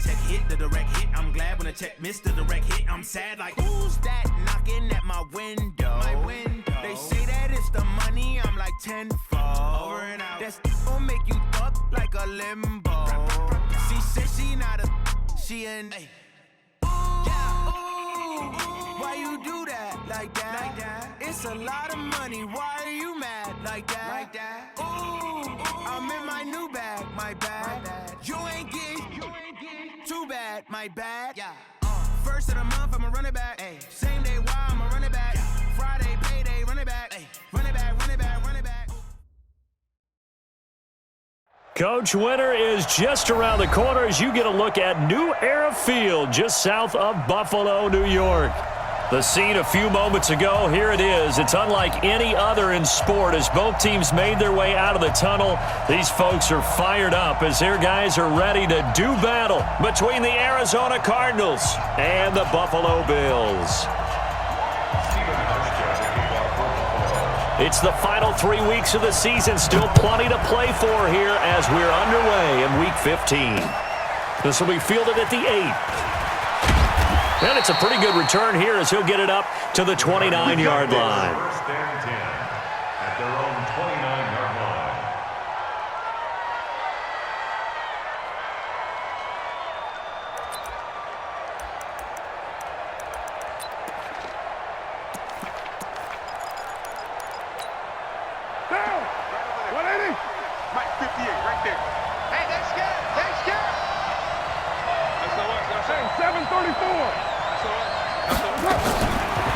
check hit, the direct hit. I'm glad when the check missed the direct hit. I'm sad like, who's that knocking at my window? They say that it's the money, I'm like tenfold. Over and out. That's gon' make you fuck like a limbo. She said she not a, she an a. Why you do that like that? It's a lot of money. Why are you mad like that? Ooh, I'm in my new bag, my bad. You ain't get too bad, my bad. First of the month, I'ma run it back. Same day, why I'ma run it back. Friday, payday, run it back. Run it back, run it back, run it back. Coach, winter is just around the corner as you get a look at New Era Field just south of Buffalo, New York. The scene a few moments ago, here it is. It's unlike any other in sport as both teams made their way out of the tunnel. These folks are fired up as their guys are ready to do battle between the Arizona Cardinals and the Buffalo Bills. It's the final 3 weeks of the season. Still plenty to play for here as we're underway in Week 15. This will be fielded at the 8. And it's a pretty good return here as he'll get it up to the 29-yard line. First and 10 at their own 29-yard line. Down! 180! Mike 58, right there. Hey, they're scared! They're scared! That's the what? I'm saying 734.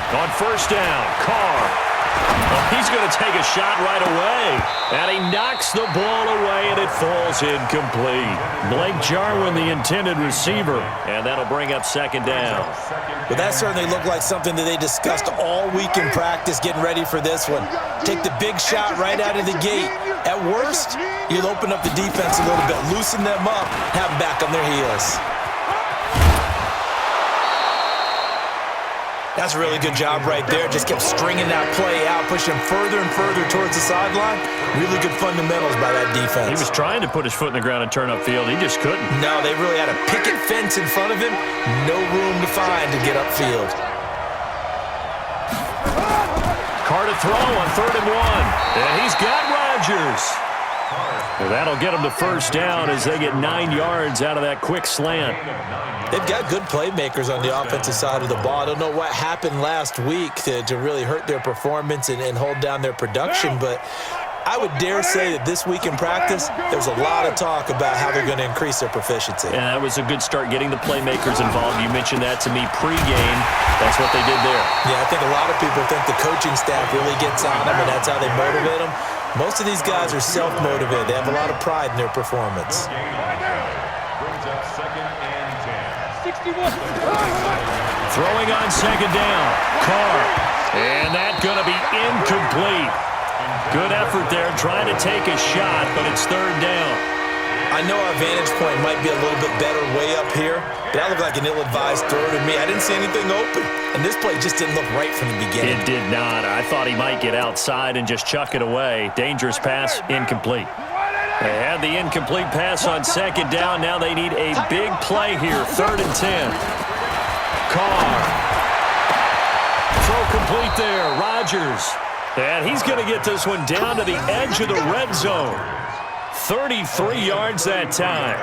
On first down, Carr. Oh, he's going to take a shot right away. And he knocks the ball away, and it falls incomplete. Blake Jarwin, the intended receiver. And that'll bring up second down. But that certainly looked like something that they discussed all week in practice, getting ready for this one. Take the big shot right out of the gate. At worst, you'll open up the defense a little bit, loosen them up, have them back on their heels. That's a really good job right there. Just kept stringing that play out, pushing him further and further towards the sideline. Really good fundamentals by that defense. He was trying to put his foot in the ground and turn upfield. He just couldn't. No, they really had a picket fence in front of him. No room to find to get upfield. Carr to throw on 3rd and 1. And he's got Rodgers. Well, that'll get him to first down as they get 9 yards out of that quick slant. They've got good playmakers on the offensive side of the ball. I don't know what happened last week to really hurt their performance and hold down their production, but I would dare say that this week in practice, there's a lot of talk about how they're going to increase their proficiency. And that was a good start getting the playmakers involved. You mentioned that to me pregame. That's what they did there. Yeah, I think a lot of people think the coaching staff really gets on them, and that's how they motivate them. Most of these guys are self-motivated. They have a lot of pride in their performance. Brings up second and 10. 61. Throwing on second down. Carr. And that's going to be incomplete. Good effort there trying to take a shot, but it's 3rd down. I know our vantage point might be a little bit better way up here, but that looked like an ill-advised throw to me. I didn't see anything open, and this play just didn't look right from the beginning. It did not. I thought he might get outside and just chuck it away. Dangerous pass, incomplete. They had the incomplete pass on second down. Now they need a big play here, 3rd and 10. Carr. Throw complete there, Rodgers. And he's going to get this one down to the edge of the red zone. 33 yards that time.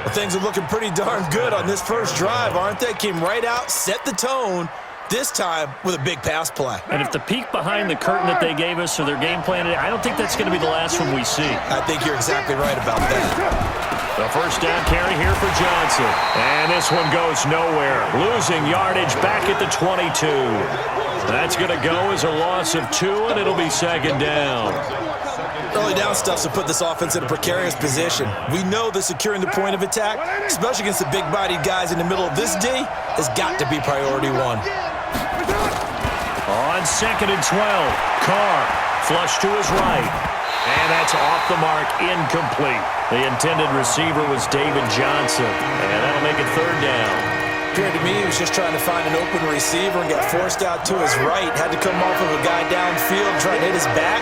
Well, things are looking pretty darn good on this first drive, aren't they? Came right out, set the tone, this time with a big pass play. And if the peek behind the curtain that they gave us or their game plan, I don't think that's going to be the last one we see. I think you're exactly right about that. The first down carry here for Johnson. And this one goes nowhere. Losing yardage back at the 22. That's going to go as a loss of 2, and it'll be second down. Early down stuff's to put this offense in a precarious position. We know that securing the point of attack, especially against the big-bodied guys in the middle of this D, has got to be priority 1. On 2nd and 12, Carr flush to his right. And that's off the mark, incomplete. The intended receiver was David Johnson, and that'll make it 3rd down. Appeared to me he was just trying to find an open receiver and got forced out to his right. Had to come off of a guy downfield trying to hit his back.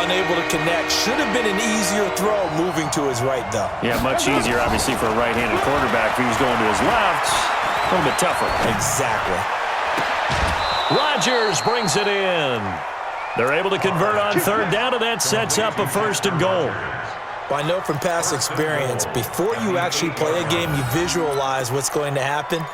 unable to connect. Should have been an easier throw moving to his right, though. Yeah, much easier, obviously, for a right-handed quarterback. If he was going to his left, a little bit tougher. Exactly. Rodgers brings it in. They're able to convert on third down, and that sets up a 1st and goal. Well, I know from past experience, before you actually play a game, you visualize what's going to happen.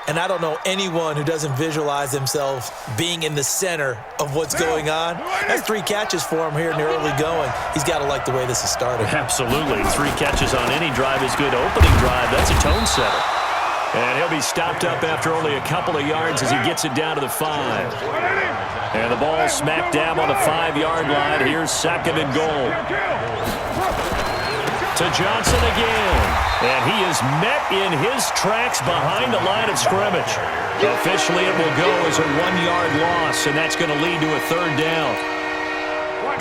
And I don't know anyone who doesn't visualize themselves being in the center of what's going on. That's 3 catches for him here in the early going. He's got to like the way this is started. Absolutely. 3 catches on any drive is good. Opening drive, that's a tone setter. And he'll be stopped up after only a couple of yards as he gets it down to the 5. And the ball smack dab on the 5-yard line. Here's 2nd and goal. To Johnson again. And he is met in his tracks behind the line of scrimmage. Officially, it will go as a 1-yard loss, and that's going to lead to a 3rd down.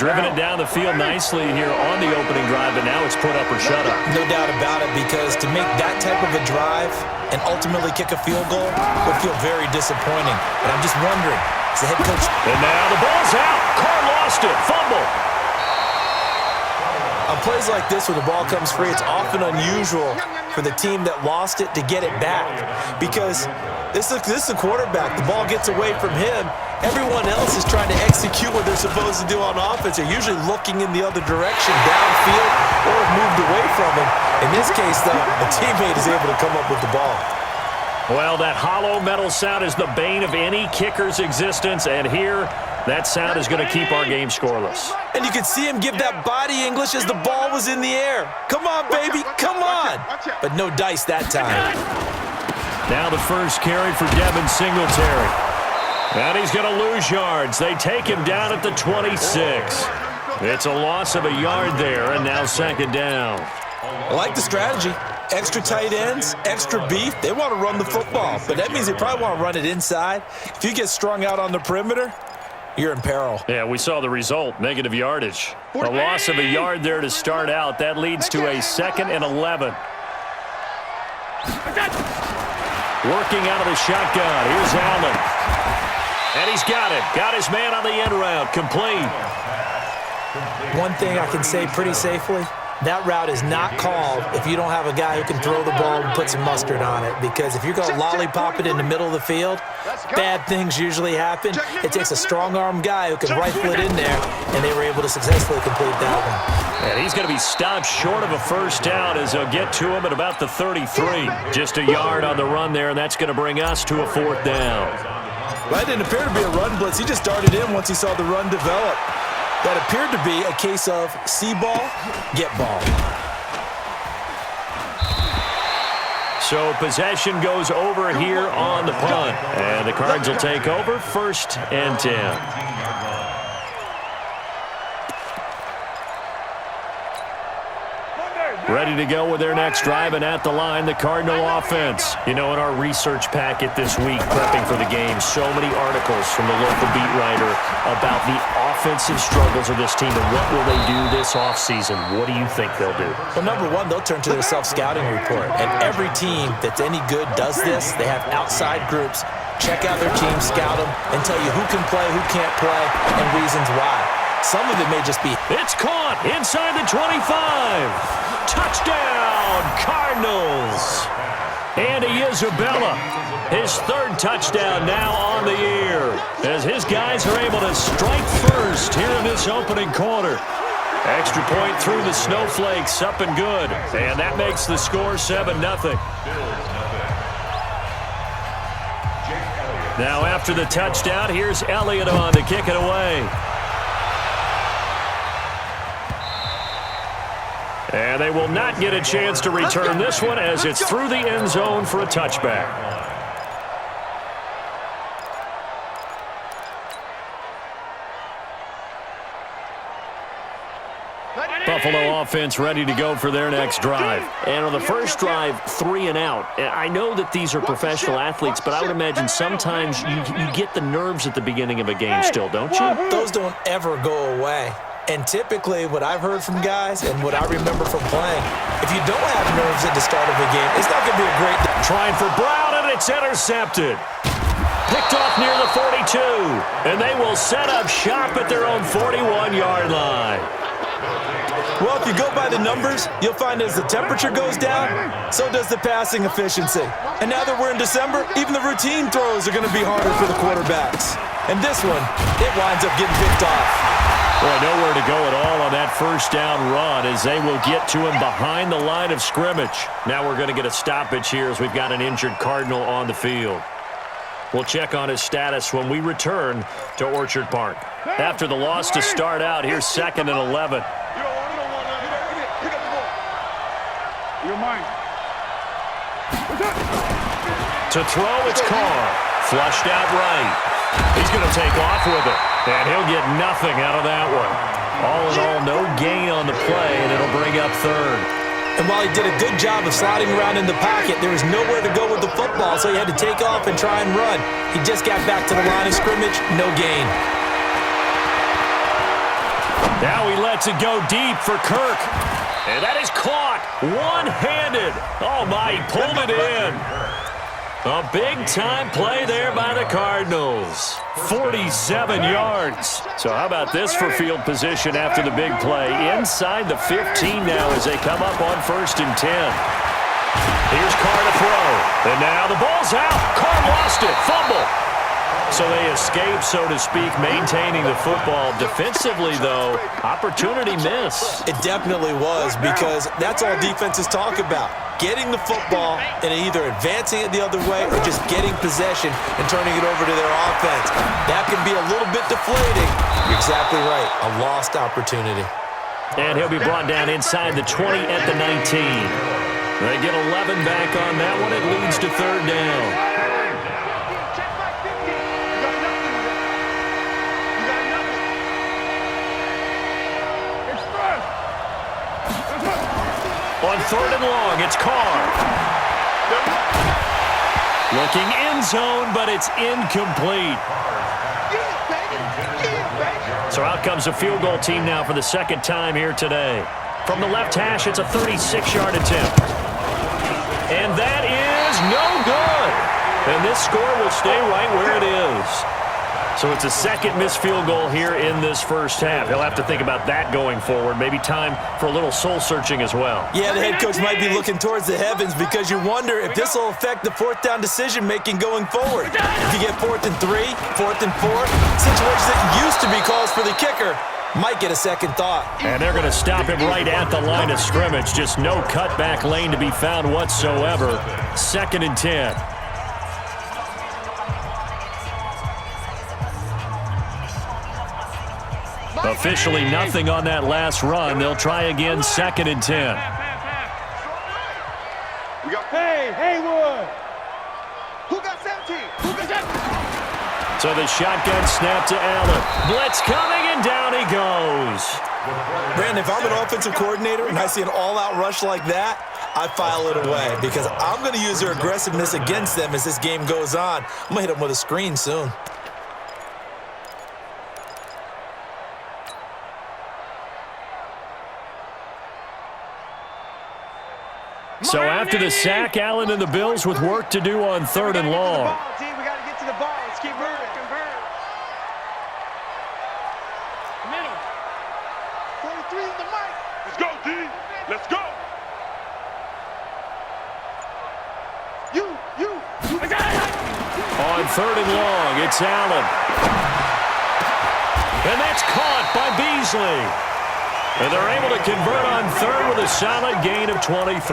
Driven it down the field nicely here on the opening drive, but now it's put up or shut up. No doubt about it, because to make that type of a drive and ultimately kick a field goal would feel very disappointing. But I'm just wondering, is the head coach... And now the ball's out. Carr lost it. Fumble. On plays like this, when the ball comes free, it's often unusual for the team that lost it to get it back, because this is the quarterback. The ball gets away from him. Everyone else is trying to execute what they're supposed to do on offense. They're usually looking in the other direction, downfield, or have moved away from him. In this case, though, a teammate is able to come up with the ball. Well, that hollow metal sound is the bane of any kicker's existence, and here, that sound is going to keep our game scoreless. And you could see him give that body English as the ball was in the air. Come on, baby, come on. But no dice that time. Now the first carry for Devin Singletary. And he's going to lose yards. They take him down at the 26. It's a loss of a yard there, and now 2nd down. I like the strategy. Extra tight ends, extra beef. They want to run the football, but that means they probably want to run it inside. If you get strung out on the perimeter, you're in peril. Yeah, we saw the result, negative yardage. A loss of a yard there to start out. That leads to a 2nd and 11. Working out of the shotgun. Here's Allen. And he's got it. Got his man on the end route. Complete. One thing I can say pretty safely, that route is not called if you don't have a guy who can throw the ball and put some mustard on it. Because if you're going to lollipop it in the middle of the field, bad things usually happen. It takes a strong-arm guy who can rifle it in there, and they were able to successfully complete that one. And he's going to be stopped short of a 1st down as they'll get to him at about the 33. Just a yard on the run there, and that's going to bring us to a 4th down. Well, that didn't appear to be a run blitz. He just darted in once he saw the run develop. That appeared to be a case of see ball, get ball. So possession goes over here on the punt. And the Cards will take over 1st and 10. Ready to go with their next drive, and at the line, the Cardinal offense. You know, in our research packet this week, prepping for the game, so many articles from the local beat writer about the offensive struggles of this team and what will they do this offseason. What do you think they'll do? Well, number one, they'll turn to their self-scouting report. And every team that's any good does this. They have outside groups. Check out their team, scout them, and tell you who can play, who can't play, and reasons why. Some of it may just be... It's caught inside the 25. Touchdown, Cardinals. Andy Isabella, his 3rd touchdown now on the year, as his guys are able to strike first here in this opening quarter. Extra point through the snowflakes, up and good. And that makes the score 7-0. Now after the touchdown, here's Elliott on to kick it away. And they will not get a chance to return this one as it's through the end zone for a touchback. Buffalo offense ready to go for their next drive. And on the first drive, 3 and out. I know that these are professional athletes, but I would imagine sometimes you get the nerves at the beginning of a game still, don't you? Those don't ever go away. And typically, what I've heard from guys and what I remember from playing, if you don't have nerves at the start of a game, it's not going to be a great day. Trying for Brown, and it's intercepted. picked off near the 42. And they will set up shop at their own 41-yard line. Well, if you go by the numbers, you'll find as the temperature goes down, so does the passing efficiency. And now that we're in December, even the routine throws are going to be harder for the quarterbacks. And this one, it winds up getting picked off. Boy, nowhere to go at all on that first down run as they will get to him behind the line of scrimmage. Now we're going to get a stoppage here as we've got an injured Cardinal on the field. We'll check on his status when we return to Orchard Park. After the loss to start out, here's 2nd and 11. To throw, it's Carr. Flushed out right. He's going to take off with it, and he'll get nothing out of that one. All in all, no gain on the play, and it'll bring up 3rd. And while he did a good job of sliding around in the pocket, there was nowhere to go with the football, so he had to take off and try and run. He just got back to the line of scrimmage, no gain. Now he lets it go deep for Kirk. And that is caught one-handed. Oh, my, he pulled it in. A big-time play there by the Cardinals. 47 yards. So how about this for field position after the big play? Inside the 15 now as they come up on 1st and 10. Here's Carr to throw. And now the ball's out. Carr lost it. Fumble. So they escape, so to speak, maintaining the football. Defensively, though, opportunity miss. It definitely was, because that's all defenses talk about. Getting the football and either advancing it the other way or just getting possession and turning it over to their offense. That can be a little bit deflating. You're exactly right. A lost opportunity. And he'll be brought down inside the 20 at the 19. They get 11 back on that one. It leads to 3rd down. On 3rd and long, it's Carr. Looking end zone, but it's incomplete. So out comes a field goal team now for the 2nd time here today. From the left hash, it's a 36-yard attempt. And that is no good. And this score will stay right where it is. So it's a 2nd missed field goal here in this first half. He'll have to think about that going forward. Maybe time for a little soul-searching as well. Yeah, the head coach might be looking towards the heavens because you wonder if this will affect the 4th down decision-making going forward. If you get 4th and 3, 4th and 4, situations that used to be calls for the kicker might get a second thought. And they're going to stop him right at the line of scrimmage. Just no cutback lane to be found whatsoever. 2nd and 10. Officially nothing on that last run. They'll try again, 2nd and 10. We got Haywood. Who got 17? Who got 17? So the shotgun snap to Allen. Blitz coming, and down he goes. Brandon, if I'm an offensive coordinator and I see an all-out rush like that, I file it away because I'm going to use their aggressiveness against them as this game goes on. I'm going to hit them with a screen soon. So after the sack, Allen and the Bills with work to do on 3rd and long. We got to get to the ball. Let's keep moving. Convert. Middle. 43 in the mic. Let's go, D. Let's go. You. On 3rd and long, it's Allen. And that's caught by Beasley. And they're able to convert on 3rd with a solid gain of 23.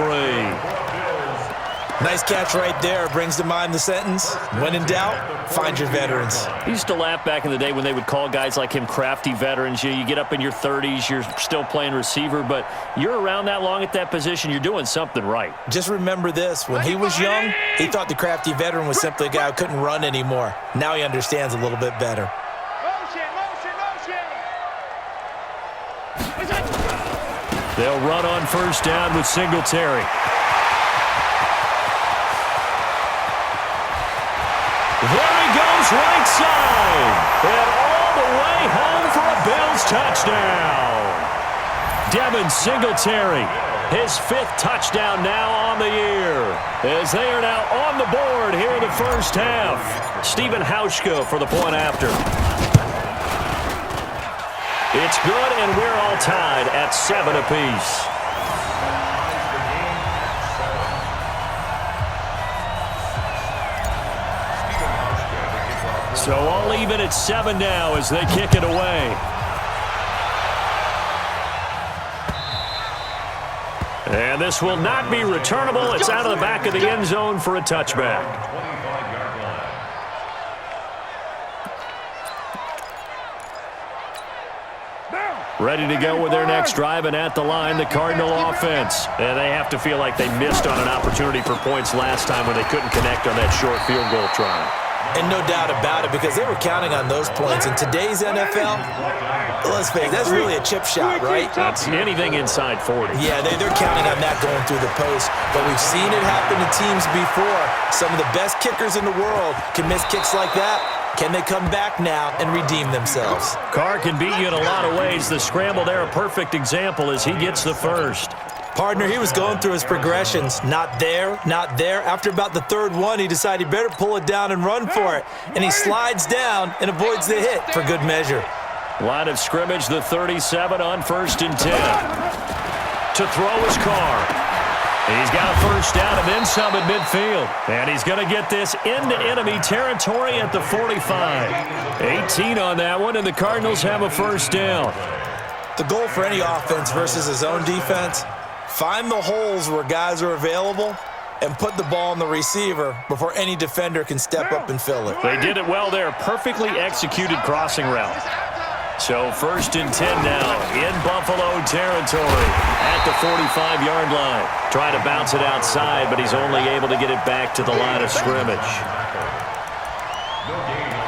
Nice catch right there. Brings to mind the sentence, when in doubt, find your veterans. I used to laugh back in the day when they would call guys like him crafty veterans. You get up in your 30s, you're still playing receiver, but you're around that long at that position, you're doing something right. Just remember this. When he was young, he thought the crafty veteran was simply a guy who couldn't run anymore. Now he understands a little bit better. They'll run on 1st down with Singletary. There he goes right side. And all the way home for a Bills touchdown. Devin Singletary, his 5th touchdown now on the year. as they are now on the board here in the first half. RMLHK for the point after. It's good, and we're all tied at 7 apiece. So all even at 7 now as they kick it away. And this will not be returnable. It's out of the back of the end zone for a touchback. Ready to go with their next drive, and at the line, the Cardinal offense. And they have to feel like they missed on an opportunity for points last time when they couldn't connect on that short field goal try. And no doubt about it, because they were counting on those points. In today's NFL, let's face it, that's really a chip shot, right? That's anything inside 40. Yeah, they're counting on that going through the post. But we've seen it happen to teams before. Some of the best kickers in the world can miss kicks like that. Can they come back now and redeem themselves? Carr can beat you in a lot of ways. The scramble there, a perfect example as he gets the first. Partner, he was going through his progressions. Not there, not there. After about the third one, he decided he better pull it down and run for it. And he slides down and avoids the hit for good measure. Line of scrimmage, the 37 on 1st and 10. To throw is Carr. He's got a first down and then some at midfield. And he's going to get this into enemy territory at the 45. 18 on that one, and the Cardinals have a first down. The goal for any offense versus his own defense, find the holes where guys are available and put the ball on the receiver before any defender can step up and fill it. They did it well there. Perfectly executed crossing route. So 1st and 10 now in Buffalo territory at the 45-yard line. Trying to bounce it outside, but he's only able to get it back to the line of scrimmage.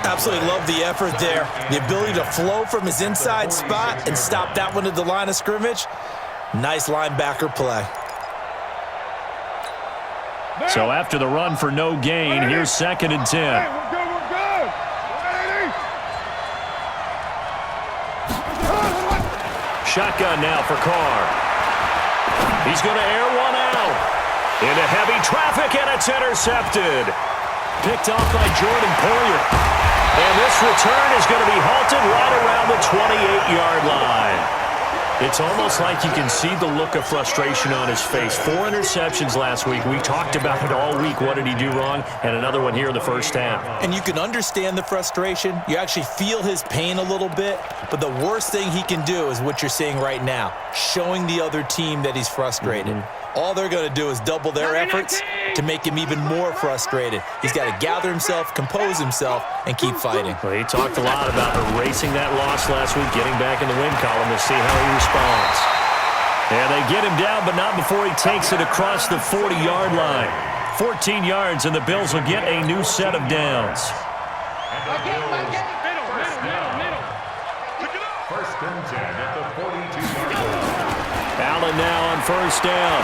Absolutely love the effort there. The ability to flow from his inside spot and stop that one at the line of scrimmage. Nice linebacker play. So after the run for no gain, here's 2nd and 10. Shotgun now for Carr. He's going to air one out. Into heavy traffic, and it's intercepted. Picked off by Jordan Poyer. And this return is going to be halted right around the 28-yard line. It's almost like you can see the look of frustration on his face. 4 interceptions last week. We talked about it all week. What did he do wrong? And another one here in the first half. And you can understand the frustration. You actually feel his pain a little bit. But the worst thing he can do is what you're seeing right now, showing the other team that he's frustrated. All they're going to do is double their efforts to make him even more frustrated. He's got to gather himself, compose himself, and keep fighting. Well, he talked a lot about erasing that loss last week, getting back in the win column to see how he responds. And they get him down, but not before he takes it across the 40-yard line. 14 yards, and the Bills will get a new set of downs. First and 10 at the 42-yard line. Allen now on first down.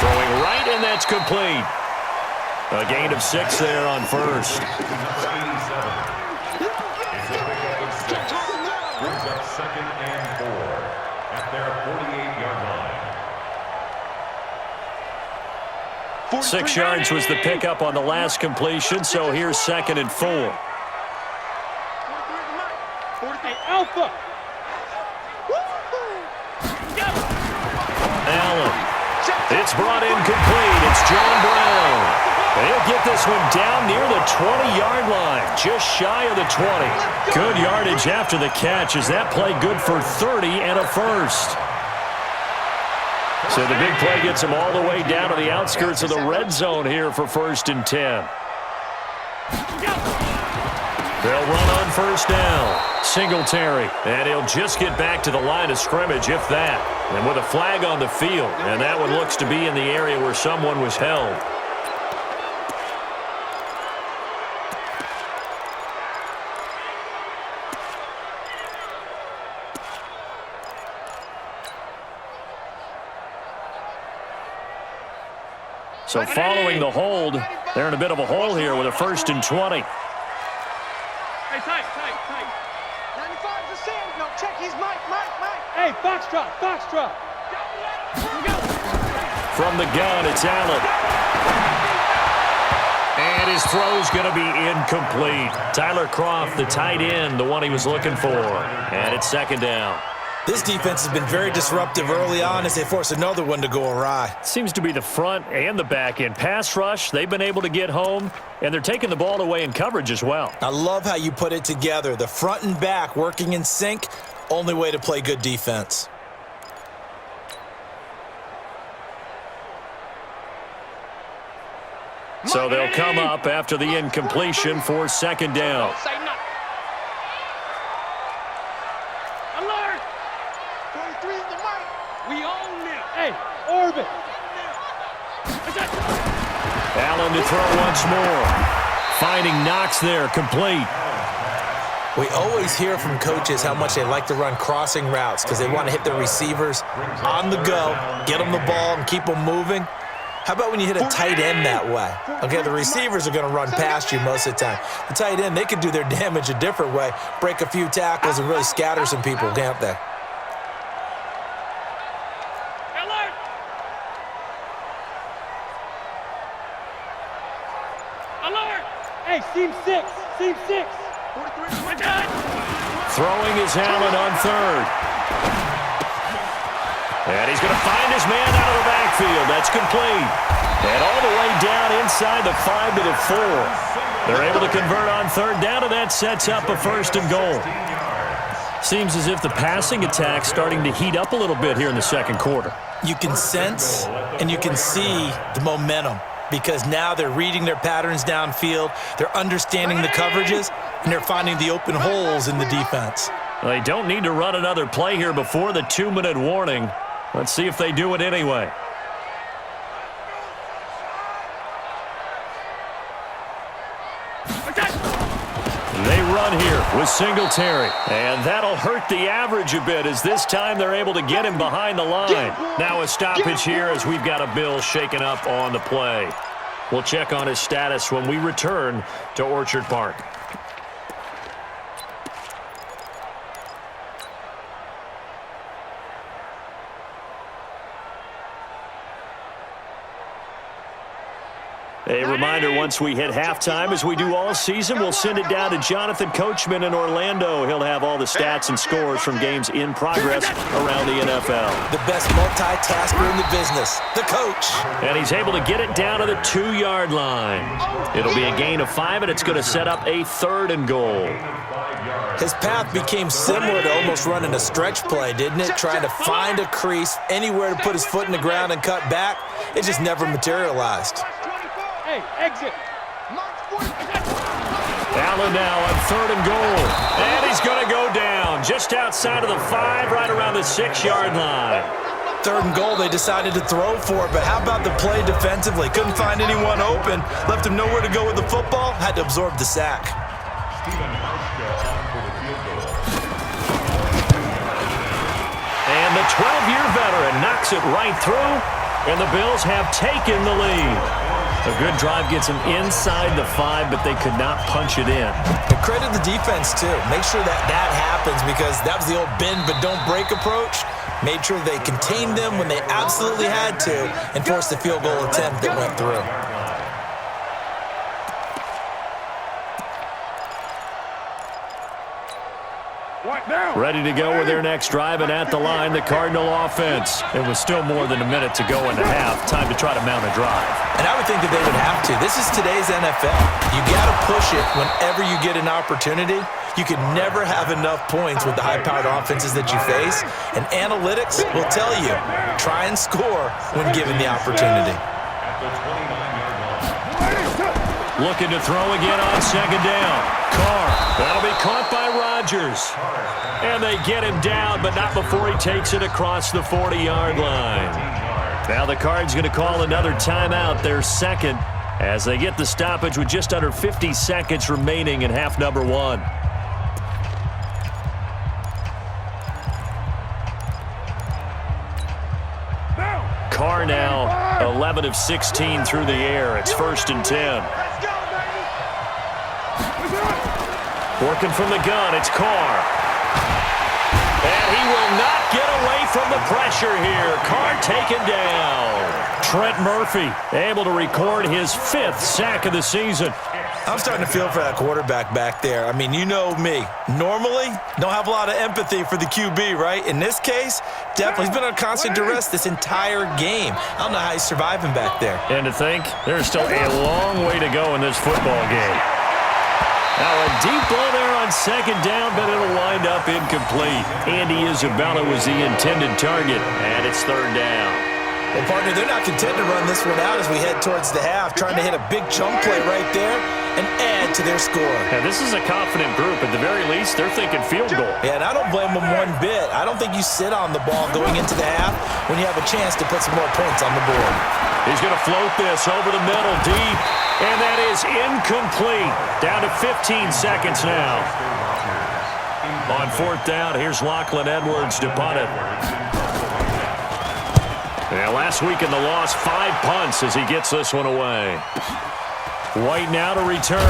Throwing right, and that's complete. A gain of 6 there on first. It's a pickup of 6. Brings up 2nd and 4 at their 48-yard line. 6 yards was the pickup on the last completion, so here's 2nd and 4. Alpha. Allen. It's brought in complete. It's John Brown. They'll get this one down near the 20-yard line, just shy of the 20. Good yardage after the catch as that play good for 30 and a first. So the big play gets him all the way down to the outskirts of the red zone here for 1st and 10. They'll run on first down. Singletary, and he'll just get back to the line of scrimmage, if that. And with a flag on the field, and that one looks to be in the area where someone was held. So following the hold, they're in a bit of a hole here with a 1st and 20. Hey, tight. 95 to send. No, check his mic. Hey, Foxtrot. Here we go. From the gun, it's Allen. And his throw's going to be incomplete. Tyler Kroft, the tight end, the one he was looking for. And it's second down. This defense has been very disruptive early on as they force another one to go awry. Seems to be the front and the back end. Pass rush, they've been able to get home, and they're taking the ball away in coverage as well. I love how you put it together. The front and back working in sync, only way to play good defense. So they'll come up after the incompletion for second down. Alert! 23 is the mark. We own them. Hey, orbit. Allen to throw once more. Finding Knox there, complete. We always hear from coaches how much they like to run crossing routes because they want to hit their receivers on the go, get them the ball, and keep them moving. How about when you hit a tight end that way? Okay, the receivers are going to run past you most of the time. The tight end, they can do their damage a different way, break a few tackles, and really scatter some people, can't they? Alert! Alert! Hey, seam 6. Seam 6. Throwing is Allen on third. And he's going to find his man out of the backfield. That's complete. And all the way down inside the 5 to the 4. They're able to convert on third down, and that sets up a first and goal. Seems as if the passing attack's starting to heat up a little bit here in the second quarter. You can sense and you can see the momentum because now they're reading their patterns downfield, they're understanding the coverages, and they're finding the open holes in the defense. They don't need to run another play here before the 2-minute warning. Let's see if they do it anyway. They run here with Singletary. And that'll hurt the average a bit as this time they're able to get him behind the line. Now a stoppage here as we've got a Bill shaken up on the play. We'll check on his status when we return to Orchard Park. A reminder, once we hit halftime, as we do all season, we'll send it down to Jonathan Coachman in Orlando. He'll have all the stats and scores from games in progress around the NFL. The best multitasker in the business, the coach. And he's able to get it down to the 2-yard line. It'll be a gain of 5, and it's going to set up a 3rd and goal. His path became similar to almost running a stretch play, didn't it? Trying to find a crease, anywhere to put his foot in the ground and cut back. It just never materialized. Hey, exit. Allen now on 3rd and goal. And he's going to go down just outside of the 5, right around the 6-yard line. 3rd and goal, they decided to throw for it, but how about the play defensively? Couldn't find anyone open, left him nowhere to go with the football, had to absorb the sack. And the 12-year veteran knocks it right through, and the Bills have taken the lead. A good drive gets them inside the 5, but they could not punch it in. And credit the defense, too. Make sure that happens because that was the old bend but don't break approach. Made sure they contained them when they absolutely had to and forced the field goal attempt that went through. Ready to go with their next drive, and at the line, the Cardinal offense. It was still more than a minute to go in the half. Time to try to mount a drive. And I would think that they would have to. This is today's NFL. You got to push it whenever you get an opportunity. You can never have enough points with the high-powered offenses that you face. And analytics will tell you, try and score when given the opportunity. Looking to throw again on second down. Carr. That'll be caught by Rodgers. And they get him down, but not before he takes it across the 40-yard line. Now the Cards going to call another timeout, their second, as they get the stoppage with just under 50 seconds remaining in half number 1. Carr now 11 of 16 through the air. It's 1st and 10. Working from the gun, it's Carr. And he will not get away from the pressure here. Carr taken down. Trent Murphy, able to record his 5th sack of the season. I'm starting to feel for that quarterback back there. I mean, you know me. Normally, don't have a lot of empathy for the QB, right? In this case, definitely. He's been on constant duress this entire game. I don't know how he's surviving back there. And to think, there's still a long way to go in this football game. Now a deep ball there on 2nd down, but it'll wind up incomplete. Andy Isabella was the intended target, and it's 3rd down. Well, partner, they're not content to run this one out as we head towards the half, trying to hit a big chunk play right there and add to their score. Now, this is a confident group. At the very least, they're thinking field goal. Yeah, and I don't blame them one bit. I don't think you sit on the ball going into the half when you have a chance to put some more points on the board. He's going to float this over the middle deep, and that is incomplete. Down to 15 seconds now. On 4th down, here's Lachlan Edwards to punt it. Yeah, last week in the loss, 5 punts as he gets this one away. White now to return.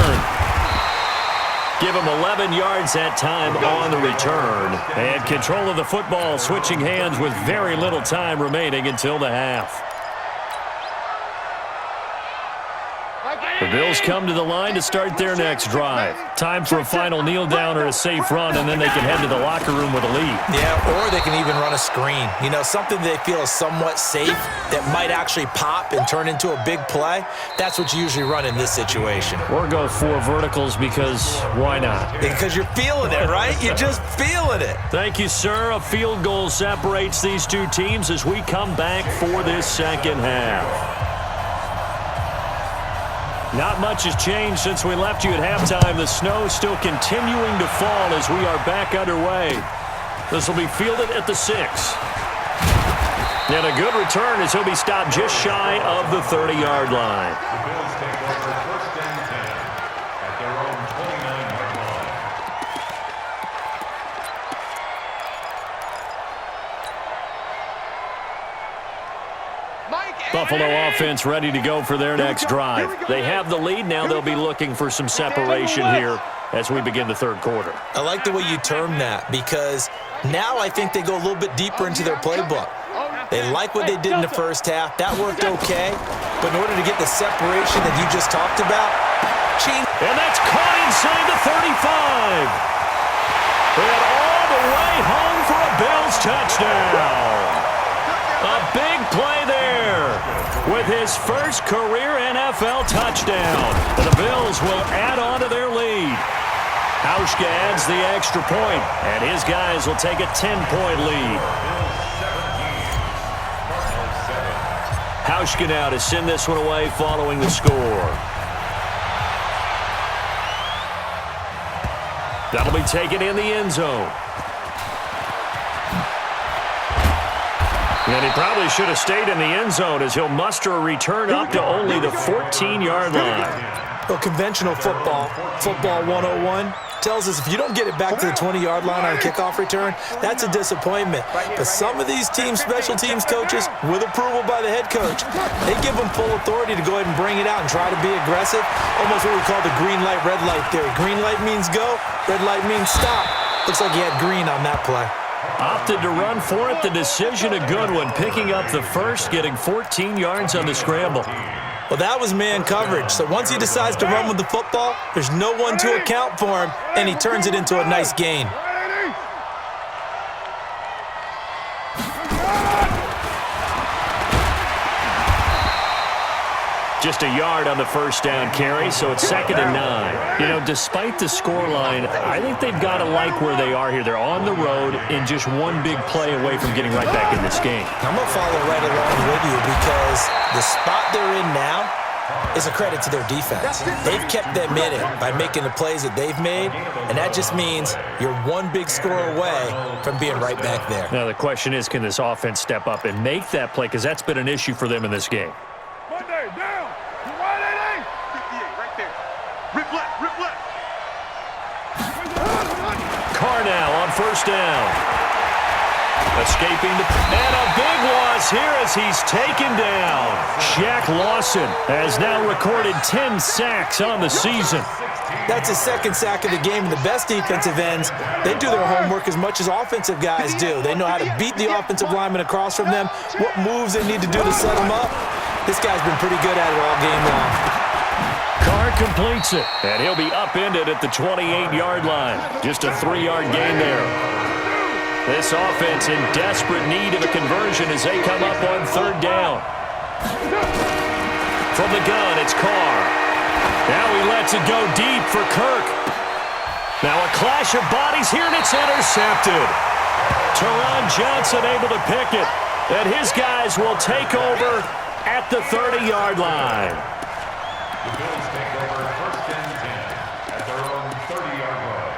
Give him 11 yards that time on the return. And control of the football, switching hands with very little time remaining until the half. The Bills come to the line to start their next drive. Time for a final kneel down or a safe run, and then they can head to the locker room with a lead. Yeah, or they can even run a screen. You know, something they feel is somewhat safe that might actually pop and turn into a big play. That's what you usually run in this situation. Or go 4 verticals because why not? Because you're feeling it, right? You're just feeling it. Thank you, sir. A field goal separates these two teams as we come back for this second half. Not much has changed since we left you at halftime. The snow still continuing to fall as we are back underway. This will be fielded at the 6. And a good return as he'll be stopped just shy of the 30-yard line. The Bills take over 1st and 10 at their own 29-yard line. Buffalo offense ready to go for their next drive. They have the lead. Now they'll be looking for some separation here as we begin the 3rd quarter. I like the way you term that because now I think they go a little bit deeper into their playbook. They like what they did in the 1st half. That worked okay. But in order to get the separation that you just talked about, and that's caught inside the 35. And all the way home for a Bills touchdown. A big play there with his first career NFL touchdown. And the Bills will add on to their lead. Hauschka adds the extra point, and his guys will take a 10-point lead. Hauschka now to send this one away following the score. That'll be taken in the end zone. And he probably should have stayed in the end zone as he'll muster a return up to only the 14-yard line. Well, conventional football 101, tells us if you don't get it back to the 20-yard line on a kickoff return, that's a disappointment. But some of these teams, special teams coaches, with approval by the head coach, they give them full authority to go ahead and bring it out and try to be aggressive. Almost what we call the green light, red light theory. Green light means go, red light means stop. Looks like he had green on that play. Opted to run for it. The decision a good one. Picking up the first, getting 14 yards on the scramble. Well, that was man coverage. So once he decides to run with the football, there's no one to account for him, and he turns it into a nice gain. Just a yard on the first down carry, so it's 2nd and 9. You know, despite the scoreline, I think they've got to like where they are here. They're on the road and just one big play away from getting right back in this game. I'm going to follow right along with you because the spot they're in now is a credit to their defense. They've kept them in it by making the plays that they've made, and that just means you're one big score away from being right back there. Now, the question is, can this offense step up and make that play? Because that's been an issue for them in this game. Monday, down. 188. 58, right there. Rip left, rip left. Carr now on first down. Escaping and a big loss here as he's taken down. Shaq Lawson has now recorded 10 sacks on the season. That's his 2nd sack of the game, and the best defensive ends, they do their homework as much as offensive guys do. They know how to beat the offensive lineman across from them, what moves they need to do to set them up. This guy's been pretty good at it all game long. Carr completes it, and he'll be upended at the 28-yard line. Just a 3-yard gain there. This offense in desperate need of a conversion as they come up on 3rd down. From the gun, it's Carr. Now he lets it go deep for Kirk. Now a clash of bodies here, and it's intercepted. Teron Johnson able to pick it, and his guys will take over at the 30-yard line. The Bills take over 1st and 10 at their own 30-yard line.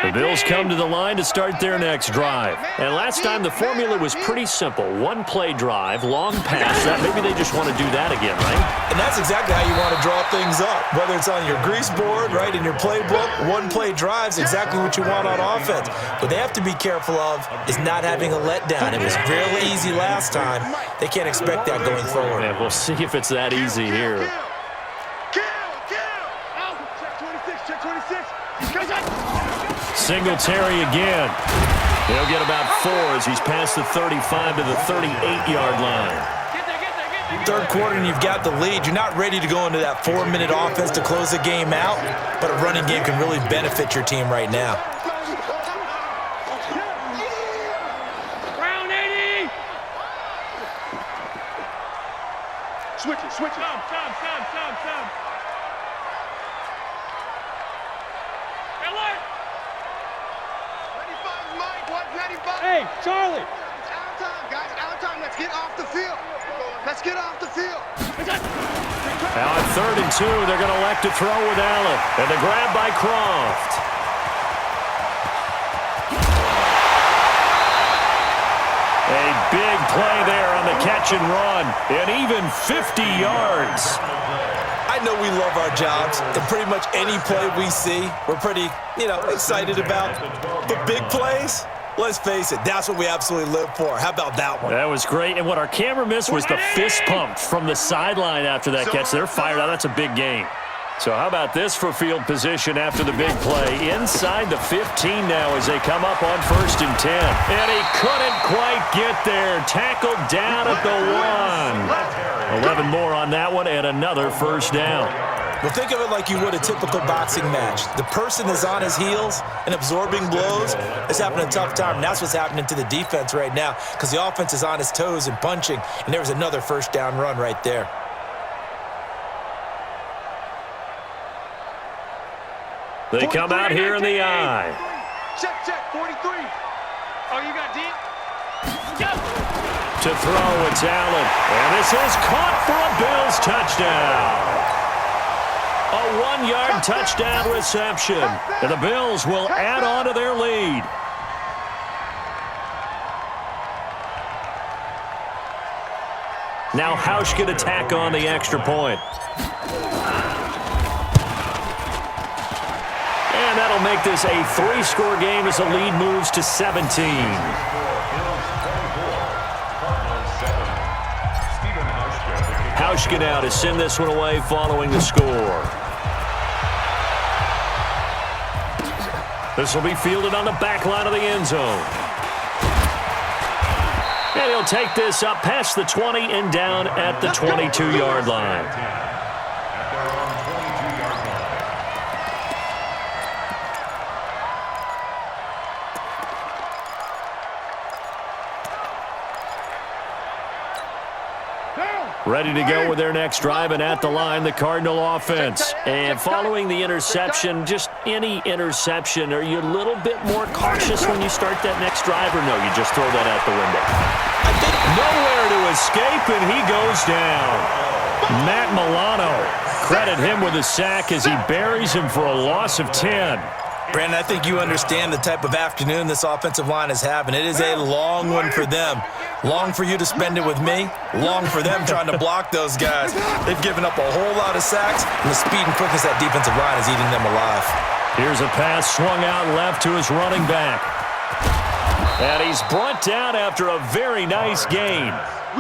The Bills come to the line to start their next drive. And last time the formula was pretty simple. 1-play drive, long pass. Maybe they just want to do that again, right? And that's exactly how you want to draw things up. Whether it's on your grease board, right, in your playbook, 1-play drive's exactly what you want on offense. What they have to be careful of is not having a letdown. It was fairly easy last time. They can't expect that going forward. Yeah, we'll see if it's that easy here. Singletary again. He'll get about 4 as he's past the 35 to the 38-yard line. 3rd quarter and you've got the lead. You're not ready to go into that 4-minute offense to close the game out, but a running game can really benefit your team right now. Round 80. Switch it. Stop. Hey, Charlie! It's out of time, guys. Out of time. Let's get off the field. Now at 3rd and 2, they're going to elect to throw with Allen. And the grab by Croft. A big play there on the catch and run. And even 50 yards. I know we love our jobs, and pretty much any play we see, we're pretty, excited about. But big plays, let's face it, that's what we absolutely live for. How about that one? That was great. And what our camera missed was the fist pump from the sideline after that catch. They're fired out. That's a big game. So how about this for field position after the big play? Inside the 15 now as they come up on 1st and 10. And he couldn't quite get there. Tackled down at the 1. 11 more on that one and another 1st down. Well, think of it like you would a typical boxing match. The person is on his heels and absorbing blows is having a tough time. And that's what's happening to the defense right now because the offense is on his toes and punching. And there was another 1st down run right there. They come out here in the eye. Check, 43. Oh, you got deep? To throw, it's Allen. And this is caught for a Bills touchdown. A 1-yard touchdown reception. And the Bills will add on to their lead. Now Hausch can attack on the extra point. And that'll make this a 3-score game as the lead moves to 17. Hauschka now to send this one away following the score. This will be fielded on the back line of the end zone. And he'll take this up past the 20 and down at the 22-yard line. Ready to go with their next drive, and at the line, the Cardinal offense. And following the interception, just any interception, are you a little bit more cautious when you start that next drive, or no, you just throw that out the window? I think nowhere to escape, and he goes down. Matt Milano, credit him with a sack as he buries him for a loss of 10. Brandon, I think you understand the type of afternoon this offensive line is having. It is a long one for them. Long for you to spend it with me. Long for them trying to block those guys. They've given up a whole lot of sacks, and the speed and quickness that defensive line is eating them alive. Here's a pass swung out left to his running back. And he's brought down after a very nice gain.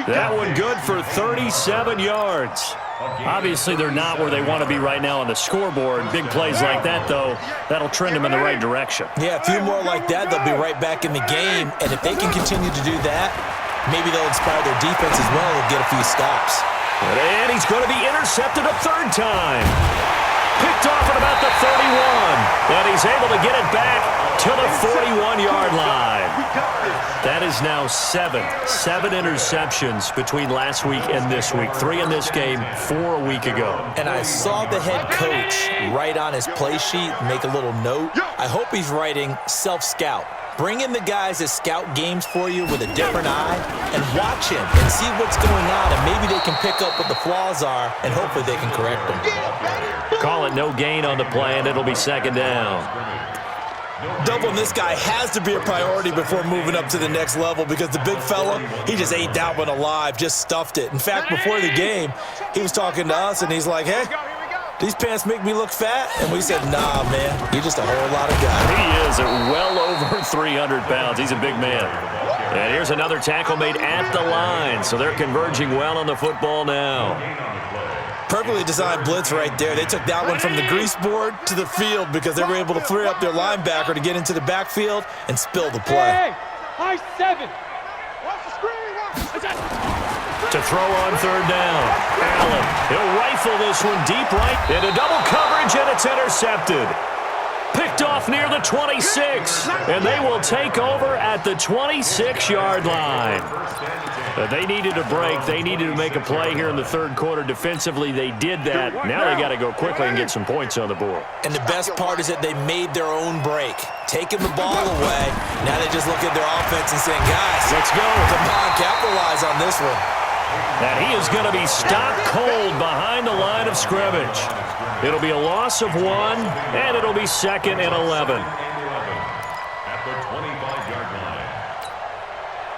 That one good for 37 yards. Obviously, they're not where they want to be right now on the scoreboard. Big plays like that, though, that'll trend them in the right direction. Yeah, a few more like that, they'll be right back in the game. And if they can continue to do that, maybe they'll inspire their defense as well and get a few stops. And he's going to be intercepted a third time. Picked off at about the 31. And he's able to get it back to the 41-yard line. That is now seven interceptions between last week and this week. 3 in this game, 4 a week ago. And I saw the head coach write on his play sheet, make a little note. I hope he's writing self-scout. Bring in the guys that scout games for you with a different eye and watch him and see what's going on, and maybe they can pick up what the flaws are, and hopefully they can correct them. Call it no gain on the play, and it'll be second down. Doubling this guy has to be a priority before moving up to the next level, because the big fella, he just ate that one alive, just stuffed it. In fact, before the game, he was talking to us, and he's like, hey, these pants make me look fat? And we said, nah, man, you're just a whole lot of guy. He is at well over 300 pounds. He's a big man. And here's another tackle made at the line, so they're converging well on the football now. Perfectly designed blitz right there. They took that one from the grease board to the field because they were able to free up their linebacker to get into the backfield and spill the play. High 7. To throw on third down. Allen, he'll rifle this one deep right into double coverage, and it's intercepted. Picked off near the 26, and they will take over at the 26-yard line. They needed a break. They needed to make a play here in the third quarter. Defensively, they did that. Now they got to go quickly and get some points on the board. And the best part is that they made their own break, taking the ball away. Now they just look at their offense and saying, guys, let's go. Come on, capitalize on this one. And he is going to be stopped cold behind the line of scrimmage. It'll be a loss of 1, and it'll be 2nd and 11. At the 25-yard line.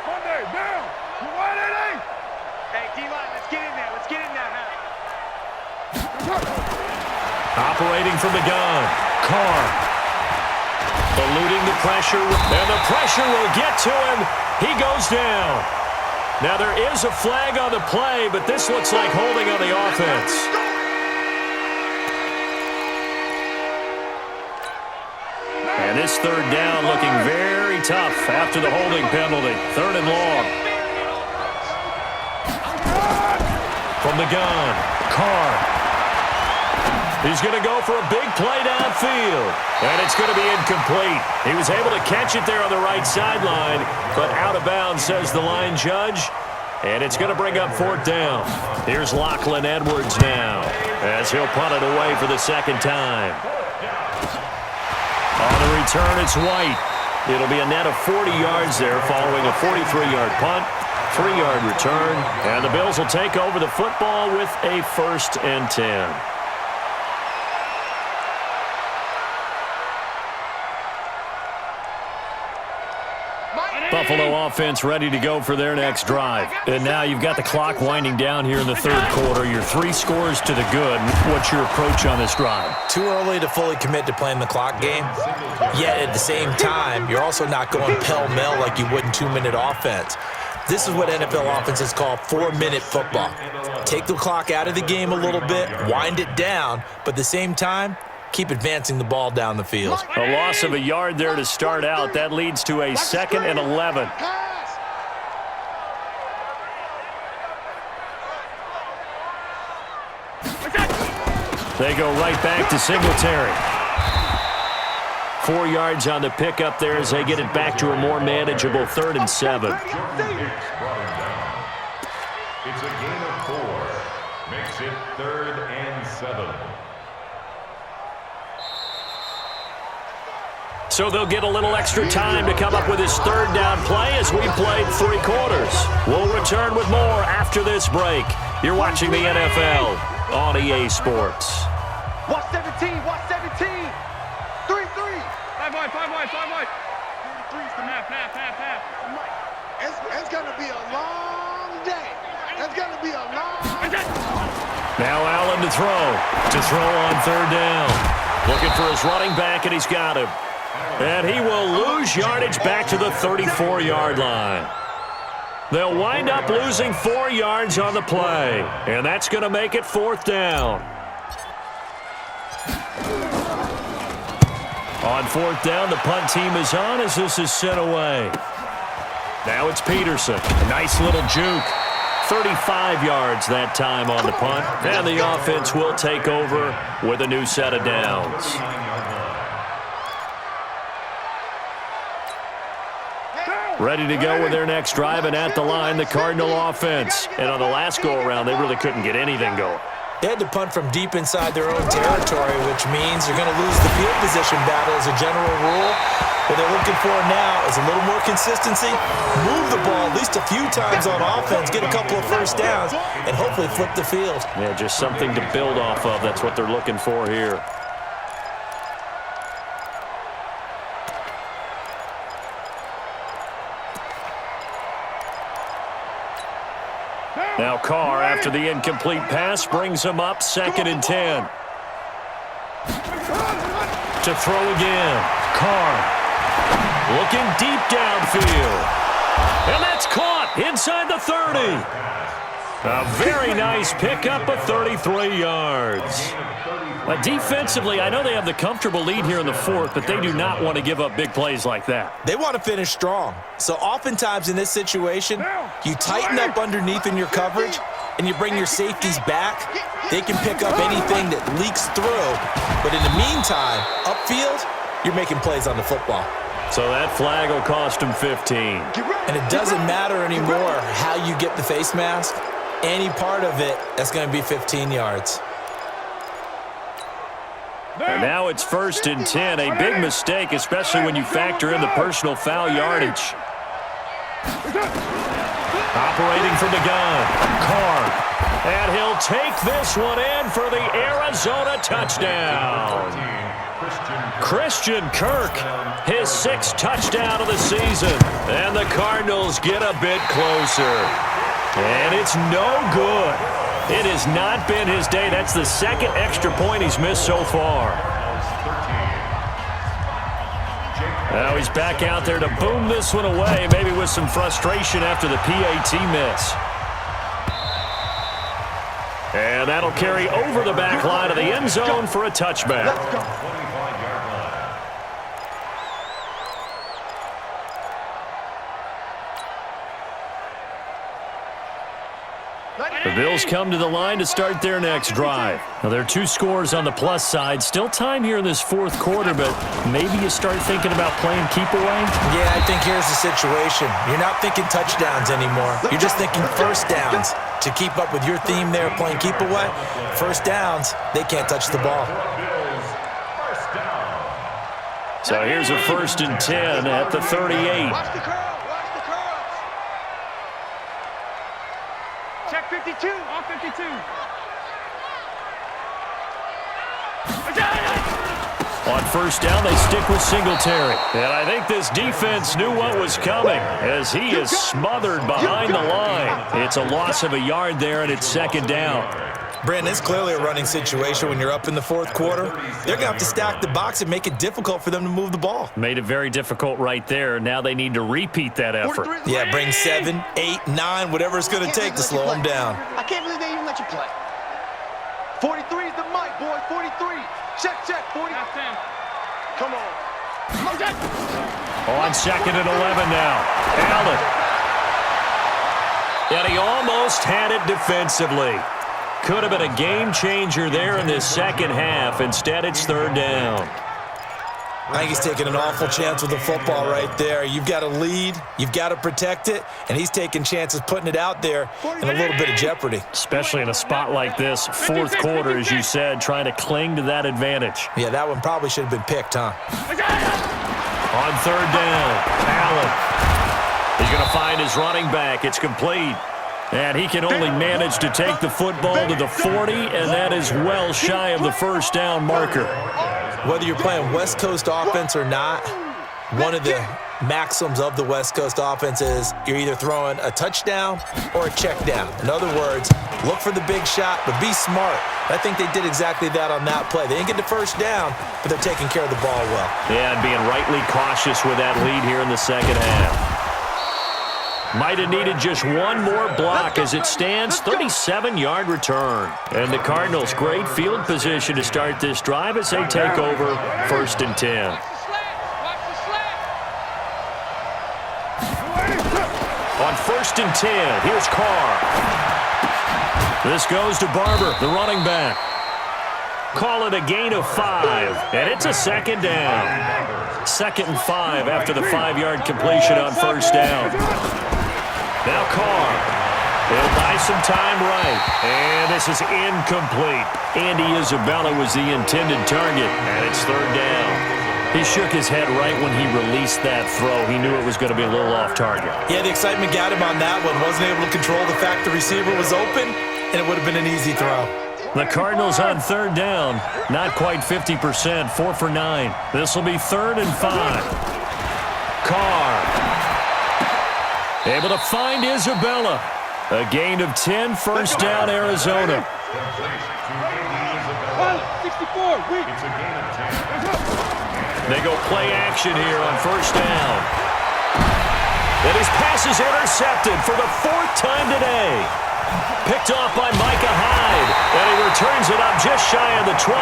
Monday, down. 180. Hey, D-line, let's get in there. Let's get in there, man. Operating from the gun, Carr. Eluding the pressure, and the pressure will get to him. He goes down. Now there is a flag on the play, but this looks like holding on the offense. And this third down looking very tough after the holding penalty. 3rd and long. From the gun, Carr. He's going to go for a big play downfield. And it's going to be incomplete. He was able to catch it there on the right sideline, but out of bounds, says the line judge. And it's going to bring up 4th down. Here's Lachlan Edwards now, as he'll punt it away for the 2nd time. On the return, it's White. It'll be a net of 40 yards there following a 43-yard punt, 3-yard return. And the Bills will take over the football with a 1st and 10. Buffalo offense ready to go for their next drive. And now you've got the clock winding down here in the 3rd quarter. You're 3 scores to the good. What's your approach on this drive? Too early to fully commit to playing the clock game. Yet at the same time, you're also not going pell-mell like you would in 2-minute offense. This is what NFL offenses call 4-minute football. Take the clock out of the game a little bit, wind it down, but at the same time, keep advancing the ball down the field. A loss of a yard there to start out. That leads to a 2nd and 11. They go right back to Singletary. 4 yards on the pickup there as they get it back to a more manageable 3rd and 7. It's a gain of 4. Makes it 3rd and 7. So they'll get a little extra time to come up with his 3rd down play as we played 3 quarters. We'll return with more after this break. You're watching the NFL on EA Sports. Watch 17, watch 17. 3-3. 5 wide. 3's the half. It's going to be a long day. It's going to be a long day. Now Allen to throw on 3rd down. Looking for his running back, and he's got him. And he will lose yardage back to the 34-yard line. They'll wind up losing 4 yards on the play, and that's going to make it 4th down. On 4th down, the punt team is on as this is sent away. Now it's Peterson. A nice little juke. 35 yards that time on the punt, and the offense will take over with a new set of downs. Ready to go with their next drive, and at the line, the Cardinal offense. And on the last go-around, they really couldn't get anything going. They had to punt from deep inside their own territory, which means you're going to lose the field position battle as a general rule. What they're looking for now is a little more consistency, move the ball at least a few times on offense, get a couple of first downs, and hopefully flip the field. Yeah, just something to build off of. That's what they're looking for here. Now Carr, after the incomplete pass, brings him up 2nd and 10. To throw again. Carr looking deep downfield. And that's caught inside the 30. A very nice pickup of 33 yards. Defensively, I know they have the comfortable lead here in the 4th, but they do not want to give up big plays like that. They want to finish strong. So oftentimes in this situation, you tighten up underneath in your coverage and you bring your safeties back. They can pick up anything that leaks through. But in the meantime, upfield, you're making plays on the football. So that flag will cost them 15. And it doesn't matter anymore how you get the face mask. Any part of it, that's going to be 15 yards. And now it's 1st and 10. A big mistake, especially when you factor in the personal foul yardage. Operating from the gun, Carr. And he'll take this one in for the Arizona touchdown. Christian Kirk, his 6th touchdown of the season. And the Cardinals get a bit closer. And it's no good. It has not been his day. That's the 2nd extra point he's missed so far. Now he's back out there to boom this one away, maybe with some frustration after the PAT miss. And that'll carry over the back line of the end zone for a touchback. The Bills come to the line to start their next drive. Now, there are 2 scores on the plus side. Still time here in this 4th quarter, but maybe you start thinking about playing keep away? Yeah, I think here's the situation. You're not thinking touchdowns anymore. You're just thinking first downs. To keep up with your theme there, playing keep away, first downs, they can't touch the ball. So here's a 1st and 10 at the 38. Watch the curl. Check 52. On 52. On 1st down, they stick with Singletary. And I think this defense knew what was coming as he is smothered behind the line. It's a loss of a yard there, and it's 2nd down. Brandon, it's clearly a running situation when you're up in the 4th quarter. They're going to have to stack the box and make it difficult for them to move the ball. Made it very difficult right there. Now they need to repeat that effort. Yeah, bring 7, 8, 9, whatever it's going to take to slow them down. I can't believe they even let you play. 43 is the mic, boy. 43. Check, 40. Come on. On 2nd and 11 now. Allen. And he almost had it defensively. Could have been a game changer there in this 2nd half. Instead, it's 3rd down. I think he's taking an awful chance with the football right there. You've got to lead, you've got to protect it, and he's taking chances putting it out there in a little bit of jeopardy. Especially in a spot like this, 4th quarter, as you said, trying to cling to that advantage. Yeah, that one probably should have been picked, huh? On 3rd down, Allen. He's going to find his running back. It's complete. And he can only manage to take the football to the 40, and that is well shy of the 1st down marker. Whether you're playing West Coast offense or not, one of the maxims of the West Coast offense is you're either throwing a touchdown or a check down. In other words, look for the big shot, but be smart. I think they did exactly that on that play. They didn't get the 1st down, but they're taking care of the ball well. Yeah, and being rightly cautious with that lead here in the 2nd half. Might have needed just one more block as it stands, 37-yard return. And the Cardinals, great field position to start this drive as they take over 1st and 10. On 1st and 10, here's Carr. This goes to Barber, the running back. Call it a gain of 5, and it's a 2nd down. 2nd and 5 after the 5-yard completion on 1st down. Now Carr. He'll buy some time right, and this is incomplete. Andy Isabella was the intended target, and it's 3rd down. He shook his head right when he released that throw. He knew it was going to be a little off target. Yeah, the excitement got him on that one. Wasn't able to control the fact the receiver was open, and it would have been an easy throw. The Cardinals on 3rd down, not quite 50%, 4 for 9. This will be 3rd and 5. Carr able to find Isabella. A gain of 10, 1st down, Arizona. 64, weak. They go play action here on 1st down. And his pass is intercepted for the 4th time today. Picked off by Micah Hyde, and he returns it up just shy of the 20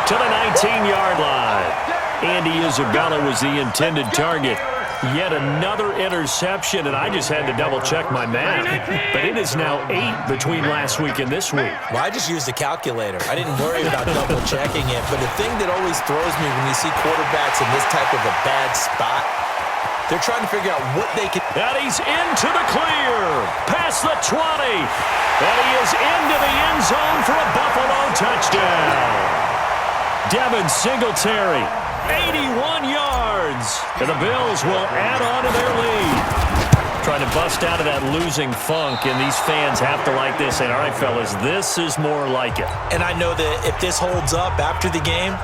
to the 19-yard line. Andy Isabella was the intended target. Yet another interception, and I just had to double-check my math. But it is now 8 between last week and this week. Well, I just used a calculator. I didn't worry about double-checking it. But the thing that always throws me when you see quarterbacks in this type of a bad spot, they're trying to figure out what they can... And he's into the clear. Past the 20. And he is into the end zone for a Buffalo touchdown. Devin Singletary, 81 yards. And the Bills will add on to their lead. Trying to bust out of that losing funk, and these fans have to like this. And, all right, fellas, this is more like it. And I know that if this holds up after the game,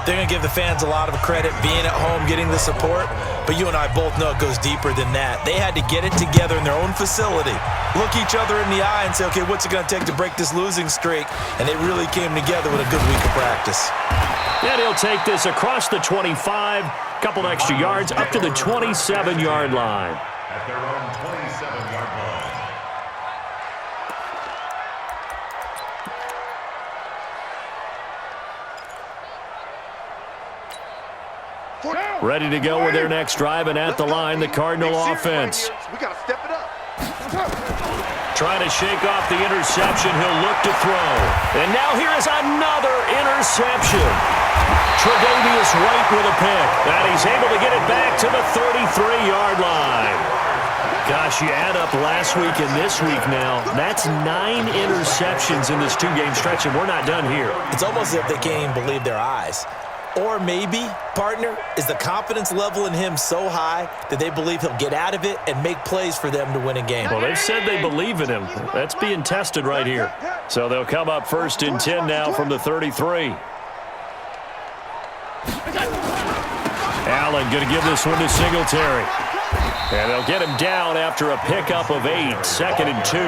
they're going to give the fans a lot of credit being at home, getting the support. But you and I both know it goes deeper than that. They had to get it together in their own facility, look each other in the eye and say, okay, what's it going to take to break this losing streak? And they really came together with a good week of practice. And he'll take this across the 25, couple extra yards, up to the 27-yard line. At their own 27-yard line. Ready to go with their next drive, and at the line, the Cardinal offense. We got to step it up. Trying to shake off the interception. He'll look to throw. And now here is another interception. Tre'Davious White with a pick. And he's able to get it back to the 33-yard line. Gosh, you add up last week and this week now. That's 9 interceptions in this 2-game stretch, and we're not done here. It's almost as if they can't even believe their eyes. Or maybe, partner, is the confidence level in him so high that they believe he'll get out of it and make plays for them to win a game. Well, they've said they believe in him. That's being tested right here. So they'll come up 1st and 10 now from the 33. Allen going to give this one to Singletary. And they'll get him down after a pickup of 8, 2nd and 2.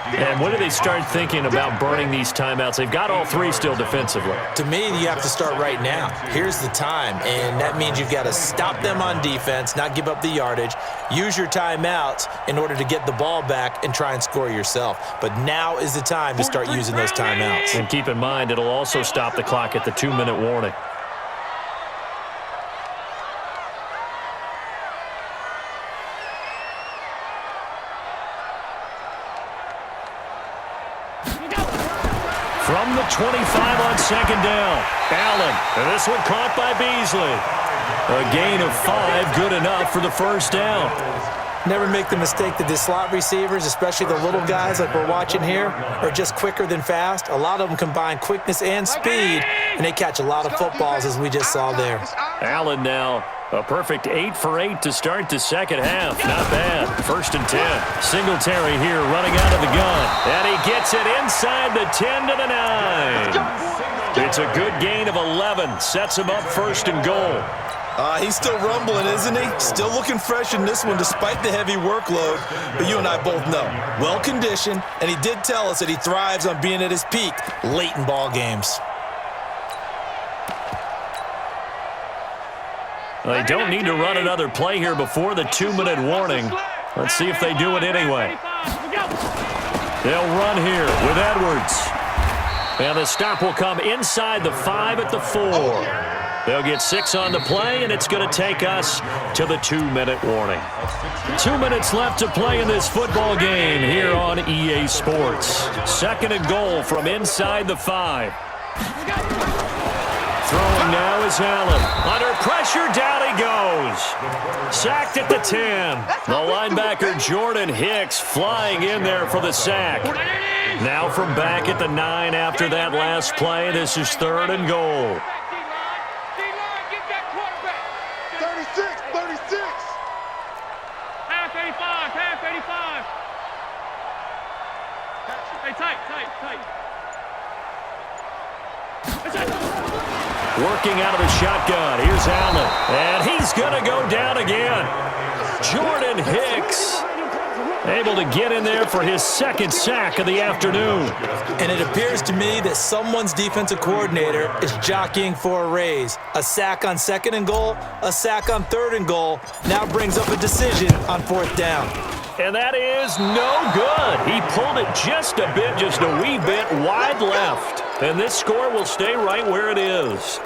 And when do they start thinking about burning these timeouts? They've got all 3 still defensively. To me, you have to start right now. Here's the time, and that means you've got to stop them on defense, not give up the yardage, use your timeouts in order to get the ball back and try and score yourself. But now is the time to start using those timeouts. And keep in mind, it'll also stop the clock at the 2-minute warning. From the 25 on 2nd down, Allen, and this one caught by Beasley. A gain of 5, good enough for the 1st down. Never make the mistake that the slot receivers, especially the little guys like we're watching here, are just quicker than fast. A lot of them combine quickness and speed, and they catch a lot of footballs, as we just saw there. Allen now, a perfect 8 for 8 to start the second half. Not bad. 1st and 10. Singletary here running out of the gun. And he gets it inside the 10 to the 9. It's a good gain of 11. Sets him up 1st and goal. He's still rumbling, isn't he? Still looking fresh in this one despite the heavy workload. But you and I both know, well-conditioned, and he did tell us that he thrives on being at his peak late in ball games. They don't need to run another play here before the 2-minute warning. Let's see if they do it anyway. They'll run here with Edwards. And the stop will come inside the 5 at the 4. They'll get 6 on the play, and it's going to take us to the 2-minute warning. 2 minutes left to play in this football game here on EA Sports. 2nd and goal from inside the 5. Throwing now is Allen. Under pressure, down he goes. Sacked at the 10. The linebacker Jordan Hicks flying in there for the sack. Now from back at the 9 after that last play, this is 3rd and goal. 36, 36. Half 85, half 85. Hey, tight. Working out of the shotgun. Here's Allen. And he's going to go down again. Jordan Hicks able to get in there for his 2nd sack of the afternoon. And it appears to me that someone's defensive coordinator is jockeying for a raise. A sack on 2nd and goal, a sack on 3rd and goal, now brings up a decision on 4th down. And that is no good. He pulled it just a wee bit wide left. And this score will stay right where it is.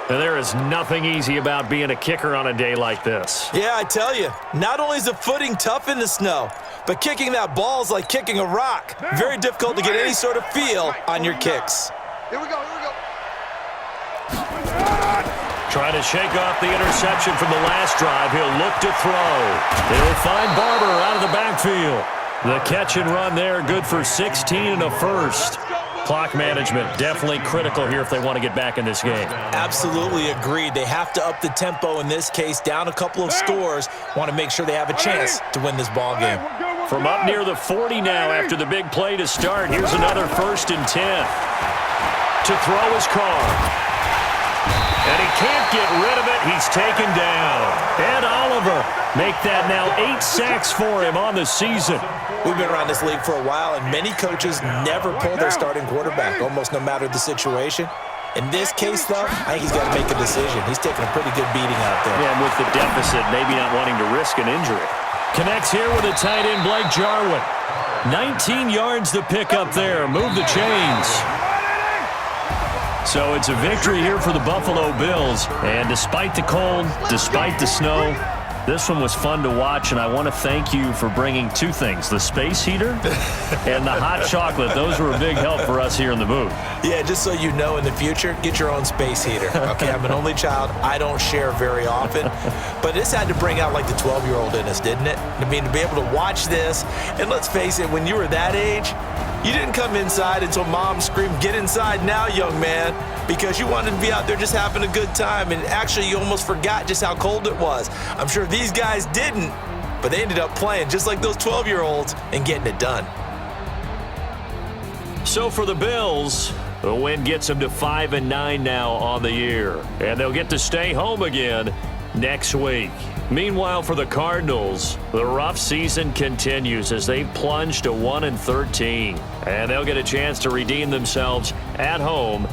And there is nothing easy about being a kicker on a day like this. Yeah, I tell you, not only is the footing tough in the snow, but kicking that ball is like kicking a rock. Very difficult to get any sort of feel on your kicks. Here we go. Trying to shake off the interception from the last drive. He'll look to throw. He'll find Barber out of the backfield. The catch and run there, good for 16 and a first. Clock management definitely critical here if they want to get back in this game. Absolutely agreed. They have to up the tempo in this case, down a couple of scores. Want to make sure they have a chance to win this ball game. From up near the 40 now after the big play to start. Here's another 1st and 10. To throw is Carr. And he can't get rid of it. He's taken down. And Oliver make that now 8 sacks for him on the season. We've been around this league for a while, and many coaches never pull their starting quarterback, almost no matter the situation. In this case, though, I think he's got to make a decision. He's taking a pretty good beating out there. Yeah, and with the deficit, maybe not wanting to risk an injury. Connects here with a tight end, Blake Jarwin. 19 yards to pick up there. Move the chains. So it's a victory here for the Buffalo Bills. And despite the cold, despite the snow, this one was fun to watch, and I want to thank you for bringing 2 things, the space heater and the hot chocolate. Those were a big help for us here in the booth. Yeah, just so you know, in the future, get your own space heater. Okay, I'm an only child. I don't share very often. But this had to bring out, like, the 12-year-old in us, didn't it? I mean, to be able to watch this, and let's face it, when you were that age, you didn't come inside until Mom screamed, "Get inside now, young man," because you wanted to be out there just having a good time, and actually you almost forgot just how cold it was. I'm sure these guys didn't, but they ended up playing just like those 12-year-olds and getting it done. So for the Bills, the win gets them to 5-9 now on the year, and they'll get to stay home again next week. Meanwhile, for the Cardinals, the rough season continues as they plunge to 1-13, and they'll get a chance to redeem themselves at home